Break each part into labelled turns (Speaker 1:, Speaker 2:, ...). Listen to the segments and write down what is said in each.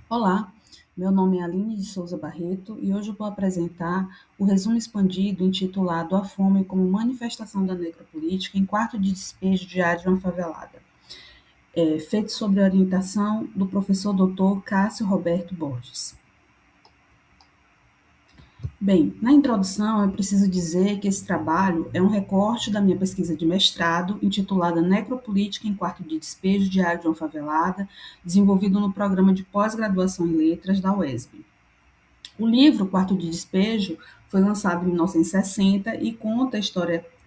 Speaker 1: Olá, meu nome é Aline de Souza Barreto e hoje eu vou apresentar o resumo expandido intitulado A Fome como Manifestação da Necropolítica em Quarto de Despejo Diário de uma Favelada, feito sob a orientação do professor Dr. Cássio Roberto Borges. Bem, na introdução eu preciso dizer que esse trabalho é um recorte da minha pesquisa de mestrado, intitulada Necropolítica em Quarto de Despejo Diário de uma Favelada, desenvolvido no programa de pós-graduação em letras da UESB. O livro Quarto de Despejo foi lançado em 1960 e conta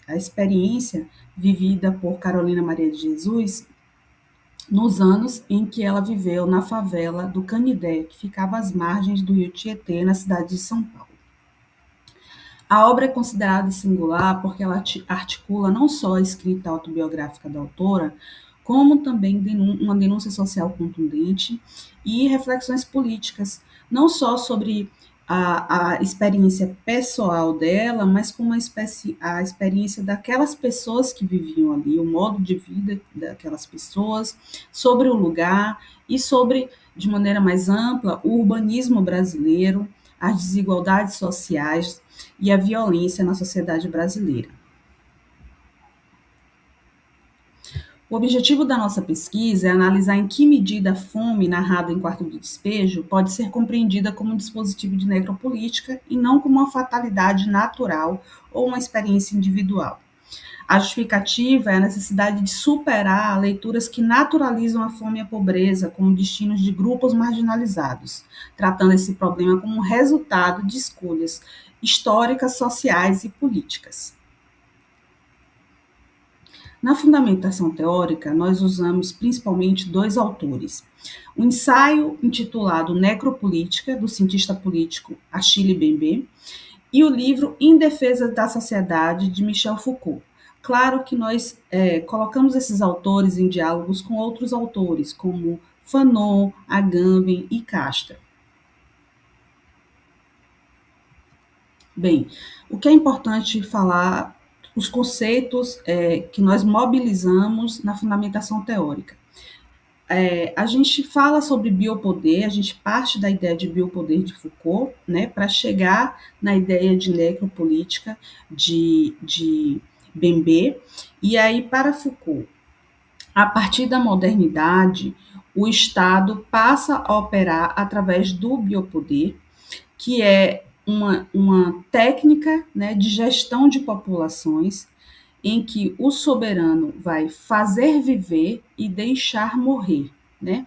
Speaker 1: a experiência vivida por Carolina Maria de Jesus nos anos em que ela viveu na favela do Canidé, que ficava às margens do rio Tietê, na cidade de São Paulo. A obra é considerada singular porque ela articula não só a escrita autobiográfica da autora, como também uma denúncia social contundente e reflexões políticas, não só sobre a experiência pessoal dela, mas como a experiência daquelas pessoas que viviam ali, o modo de vida daquelas pessoas, sobre o lugar e sobre, de maneira mais ampla, o urbanismo brasileiro, as desigualdades sociais e a violência na sociedade brasileira. O objetivo da nossa pesquisa é analisar em que medida a fome narrada em Quarto de Despejo pode ser compreendida como um dispositivo de necropolítica e não como uma fatalidade natural ou uma experiência individual. A justificativa é a necessidade de superar leituras que naturalizam a fome e a pobreza como destinos de grupos marginalizados, tratando esse problema como um resultado de escolhas históricas, sociais e políticas. Na fundamentação teórica, nós usamos principalmente dois autores. O ensaio intitulado Necropolítica, do cientista político Achille Mbembe, e o livro Em Defesa da Sociedade, de Michel Foucault. Claro que nós colocamos esses autores em diálogos com outros autores, como Fanon, Agamben e Castro. Bem, o que é importante falar, os conceitos que nós mobilizamos na fundamentação teórica. A gente fala sobre biopoder, a gente parte da ideia de biopoder de Foucault, né, para chegar na ideia de necropolítica de Bembe, e aí para Foucault, a partir da modernidade, o Estado passa a operar através do biopoder, que é uma técnica, né, de gestão de populações em que o soberano vai fazer viver e deixar morrer, né?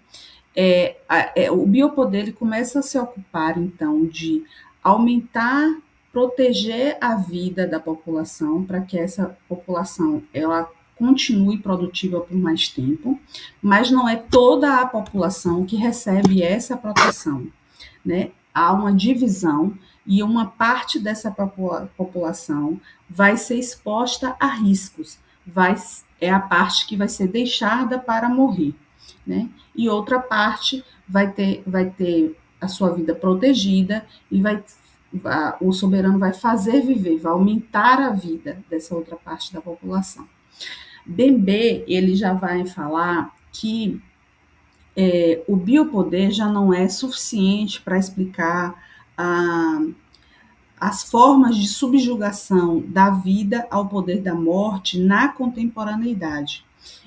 Speaker 1: O biopoder ele começa a se ocupar, então, de aumentar, proteger a vida da população para que essa população ela continue produtiva por mais tempo, mas não é toda a população que recebe essa proteção, né? Há uma divisão e uma parte dessa população vai ser exposta a riscos, é a parte que vai ser deixada para morrer, né? E outra parte vai ter a sua vida protegida e o soberano vai fazer viver, vai aumentar a vida dessa outra parte da população. Bembe, ele já vai falar que o biopoder já não é suficiente para explicar as formas de subjugação da vida ao poder da morte na contemporaneidade.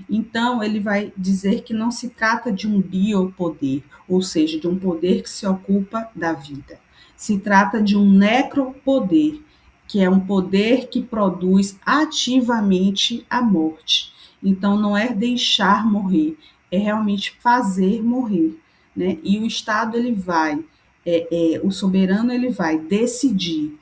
Speaker 1: Então, ele vai dizer que não se trata de um biopoder, ou seja, de um poder que se ocupa da vida. Se trata de um necropoder, que é um poder que produz ativamente a morte. Então, não é deixar morrer, é realmente fazer morrer, né? E o Estado ele vai, o soberano ele vai decidir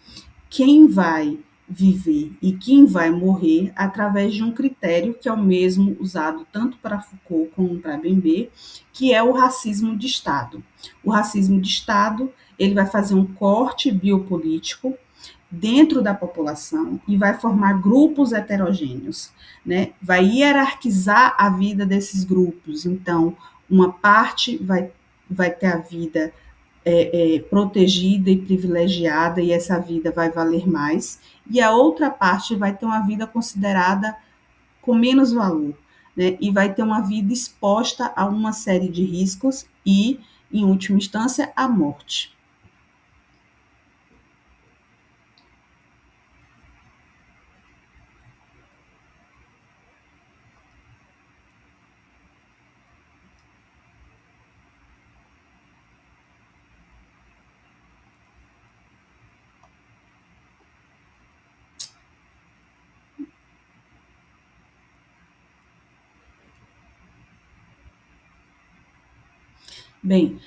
Speaker 1: quem vai viver e quem vai morrer através de um critério que é o mesmo usado tanto para Foucault como para Bembe, que é o racismo de Estado. O racismo de Estado ele vai fazer um corte biopolítico dentro da população e vai formar grupos heterogêneos, né? Vai hierarquizar a vida desses grupos. Então, uma parte vai ter a vida protegida e privilegiada, e essa vida vai valer mais, e a outra parte vai ter uma vida considerada com menos valor, né? E vai ter uma vida exposta a uma série de riscos e em última instância, a morte. Bem,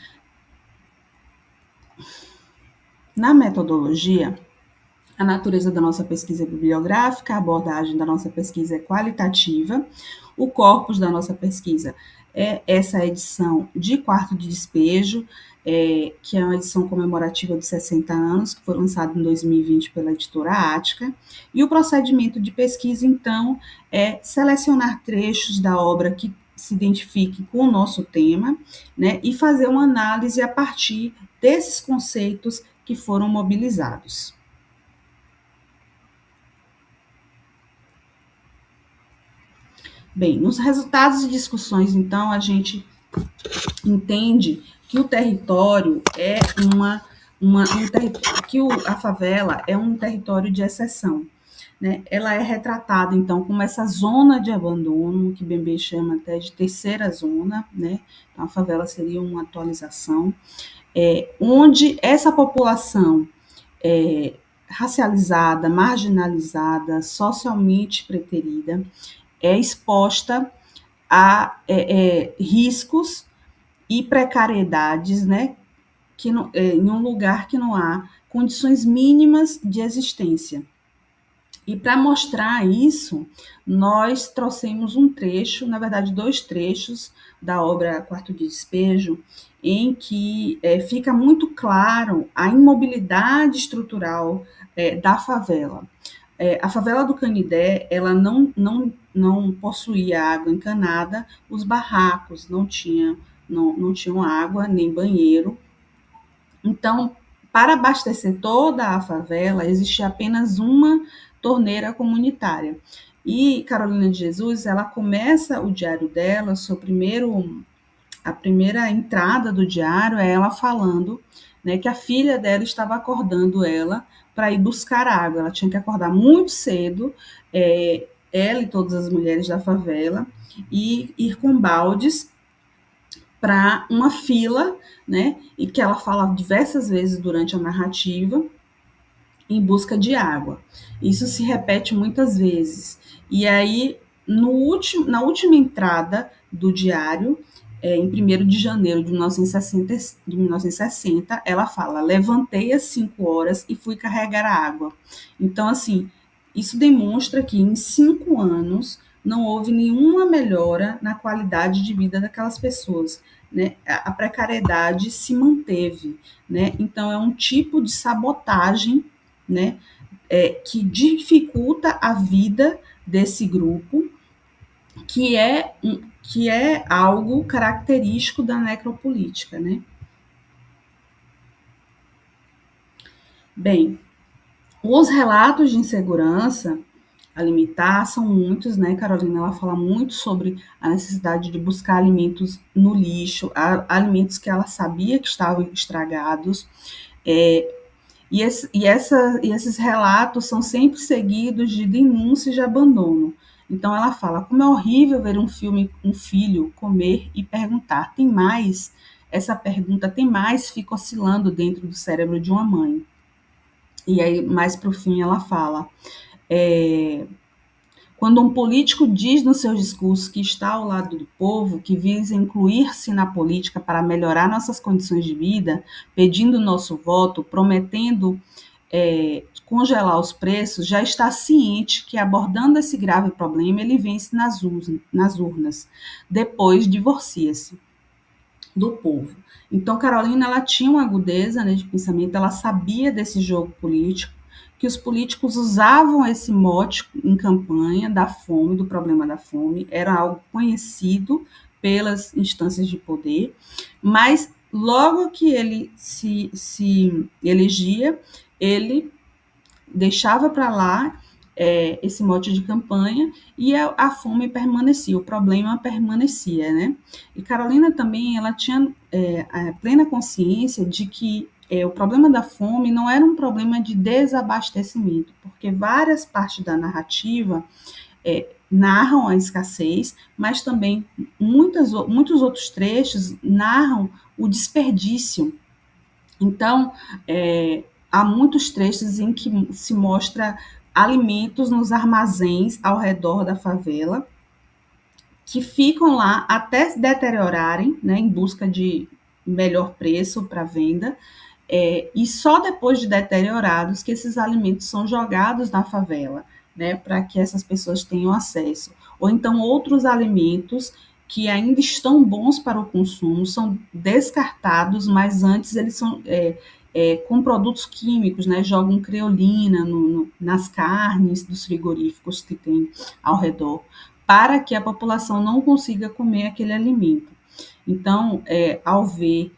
Speaker 1: na metodologia, a natureza da nossa pesquisa é bibliográfica, a abordagem da nossa pesquisa é qualitativa, o corpus da nossa pesquisa é essa edição de Quarto de Despejo, que é uma edição comemorativa de 60 anos, que foi lançada em 2020 pela editora Ática, e o procedimento de pesquisa, então, é selecionar trechos da obra que se identifique com o nosso tema, né, e fazer uma análise a partir desses conceitos que foram mobilizados. Bem, nos resultados de discussões, então, a gente entende que o território é a favela é um território de exceção. Né? Ela é retratada, então, como essa zona de abandono, que Bembe chama até de terceira zona, né? Então, a favela seria uma atualização, onde essa população racializada, marginalizada, socialmente preterida, é exposta a riscos e precariedades, né, que em um lugar que não há condições mínimas de existência. E para mostrar isso, nós trouxemos um trecho, na verdade, dois trechos da obra Quarto de Despejo, em que fica muito claro a imobilidade estrutural da favela. A favela do Canidé, ela não possuía água encanada, os barracos não tinham água nem banheiro. Então, para abastecer toda a favela, existia apenas uma torneira comunitária. E Carolina de Jesus, ela começa o diário dela, a primeira entrada do diário é ela falando, né, que a filha dela estava acordando ela para ir buscar água. Ela tinha que acordar muito cedo, ela e todas as mulheres da favela, e ir com baldes para uma fila, né, e que ela fala diversas vezes durante a narrativa, em busca de água. Isso se repete muitas vezes. E aí, na última entrada do diário, em 1º de janeiro de 1960, ela fala: levantei às 5 horas e fui carregar a água. Então, assim, isso demonstra que em 5 anos não houve nenhuma melhora na qualidade de vida daquelas pessoas. Né? A precariedade se manteve. Né? Então, é um tipo de sabotagem, né, que dificulta a vida desse grupo, que é algo característico da necropolítica, né? Bem, os relatos de insegurança alimentar são muitos, né? Carolina, ela fala muito sobre a necessidade de buscar alimentos no lixo, alimentos que ela sabia que estavam estragados, e esses relatos são sempre seguidos de denúncias de abandono. Então ela fala: como é horrível ver um filho comer e perguntar, tem mais? Essa pergunta, tem mais, fica oscilando dentro do cérebro de uma mãe. E aí, mais para o fim, ela fala: quando um político diz no seu discurso que está ao lado do povo, que visa incluir-se na política para melhorar nossas condições de vida, pedindo nosso voto, prometendo congelar os preços, já está ciente que, abordando esse grave problema, ele vence nas urnas. Depois, divorcia-se do povo. Então, Carolina, ela tinha uma agudeza, né, de pensamento, ela sabia desse jogo político, que os políticos usavam esse mote em campanha da fome, do problema da fome, era algo conhecido pelas instâncias de poder, mas logo que ele se elegia, ele deixava para lá esse mote de campanha e a fome permanecia, o problema permanecia, né? E Carolina também, ela tinha a plena consciência de que o problema da fome não era um problema de desabastecimento, porque várias partes da narrativa narram a escassez, mas também muitos outros trechos narram o desperdício. Então, há muitos trechos em que se mostra alimentos nos armazéns ao redor da favela, que ficam lá até se deteriorarem, né, em busca de melhor preço para venda, e só depois de deteriorados que esses alimentos são jogados na favela, né, para que essas pessoas tenham acesso. Ou então outros alimentos que ainda estão bons para o consumo são descartados, mas antes eles são com produtos químicos, né, jogam creolina nas carnes dos frigoríficos que tem ao redor, para que a população não consiga comer aquele alimento. Então, ao ver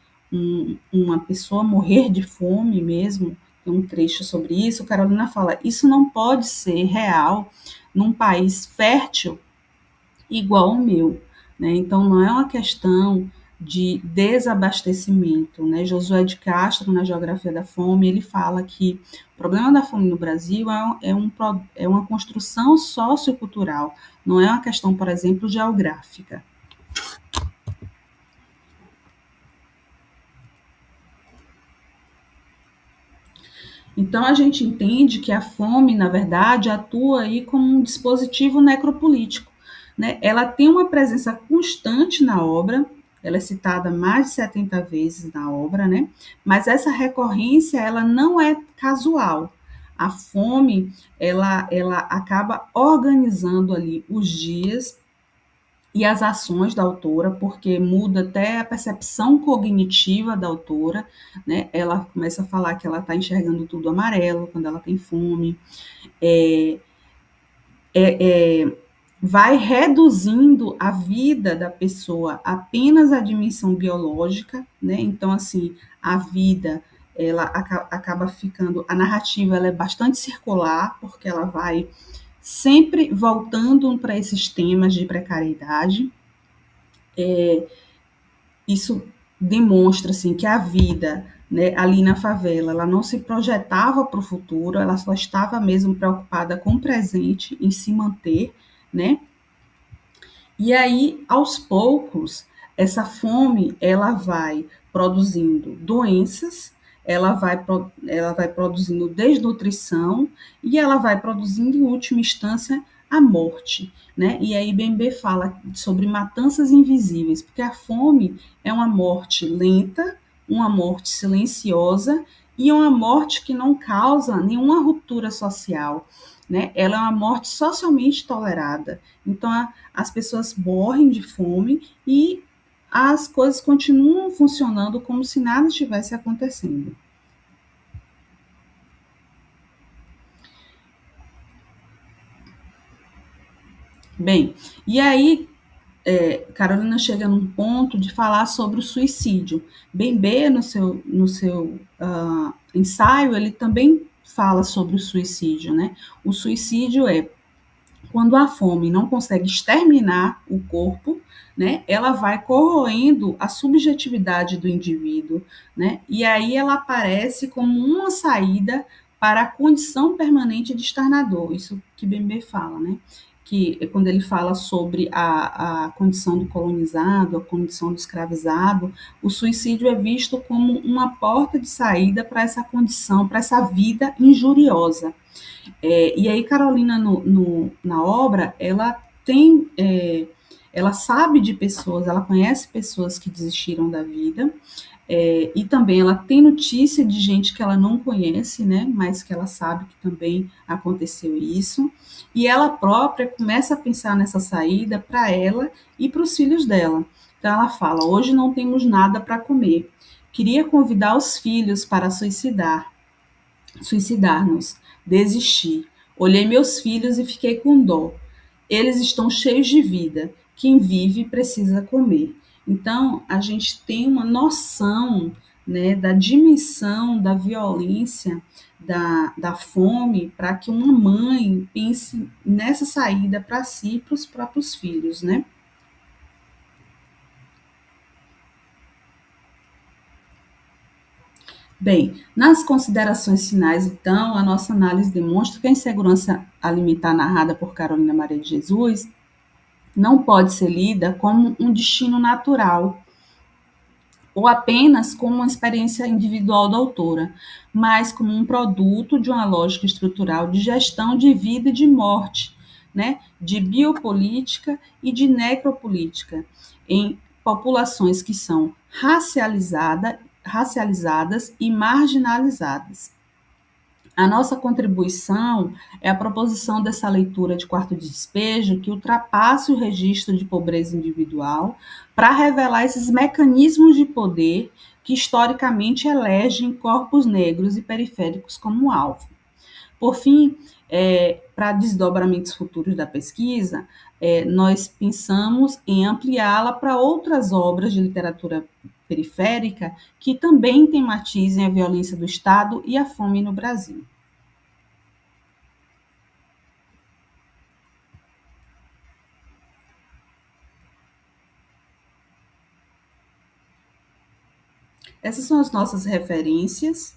Speaker 1: uma pessoa morrer de fome mesmo, tem um trecho sobre isso, Carolina fala, isso não pode ser real num país fértil igual o meu, né? Então não é uma questão de desabastecimento, né? Josué de Castro, na Geografia da Fome, ele fala que o problema da fome no Brasil é uma construção sociocultural, não é uma questão, por exemplo, geográfica. Então a gente entende que a fome, na verdade, atua aí como um dispositivo necropolítico, né? Ela tem uma presença constante na obra, ela é citada mais de 70 vezes na obra, né? Mas essa recorrência, ela não é casual. A fome, ela acaba organizando ali os dias e as ações da autora, porque muda até a percepção cognitiva da autora, né? Ela começa a falar que ela está enxergando tudo amarelo quando ela tem fome, é, vai reduzindo a vida da pessoa apenas à dimensão biológica, né? Então, assim, a vida ela acaba ficando, a narrativa ela é bastante circular, porque ela vai sempre voltando para esses temas de precariedade. Isso demonstra assim que a vida, né, ali na favela, ela não se projetava para o futuro, ela só estava mesmo preocupada com o presente, em se manter, né? E aí, aos poucos, essa fome ela vai produzindo doenças, ela vai produzindo desnutrição e ela vai produzindo, em última instância, a morte, né? E aí Bembe fala sobre matanças invisíveis, porque a fome é uma morte lenta, uma morte silenciosa e uma morte que não causa nenhuma ruptura social, né? Ela é uma morte socialmente tolerada. Então, as pessoas morrem de fome e as coisas continuam funcionando como se nada estivesse acontecendo. Bem, e aí Carolina chega num ponto de falar sobre o suicídio. Bembe, no seu ensaio, ele também fala sobre o suicídio, né? O suicídio é quando a fome não consegue exterminar o corpo, né, ela vai corroendo a subjetividade do indivíduo, né, e aí ela aparece como uma saída para a condição permanente de estar na dor, isso que Bembe fala, né, que é quando ele fala sobre a condição do colonizado, a condição do escravizado, o suicídio é visto como uma porta de saída para essa condição, para essa vida injuriosa. E aí Carolina na obra ela tem ela sabe de pessoas, ela conhece pessoas que desistiram da vida e também ela tem notícia de gente que ela não conhece, né, mas que ela sabe que também aconteceu isso. E ela própria começa a pensar nessa saída para ela e para os filhos dela. Então ela fala: hoje não temos nada para comer. Queria convidar os filhos para suicidar-nos, desistir. Olhei meus filhos e fiquei com dó. Eles estão cheios de vida. Quem vive precisa comer. Então, a gente tem uma noção, né, da dimensão da violência da fome para que uma mãe pense nessa saída para si e para os próprios filhos, né? Bem, nas considerações finais, então, a nossa análise demonstra que a insegurança alimentar narrada por Carolina Maria de Jesus não pode ser lida como um destino natural ou apenas como uma experiência individual da autora, mas como um produto de uma lógica estrutural de gestão de vida e de morte, né, de biopolítica e de necropolítica em populações que são racializadas e marginalizadas. A nossa contribuição é a proposição dessa leitura de quarto despejo que ultrapasse o registro de pobreza individual para revelar esses mecanismos de poder que historicamente elegem corpos negros e periféricos como alvo. Por fim, para desdobramentos futuros da pesquisa, nós pensamos em ampliá-la para outras obras de literatura periférica que também tematizem a violência do Estado e a fome no Brasil. Essas são as nossas referências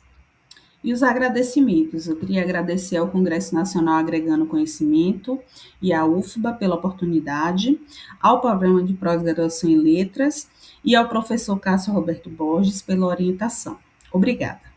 Speaker 1: e os agradecimentos. Eu queria agradecer ao Congresso Nacional Agregando Conhecimento e à UFBA pela oportunidade, ao Programa de Pós-Graduação em Letras e ao professor Cássio Roberto Borges pela orientação. Obrigada.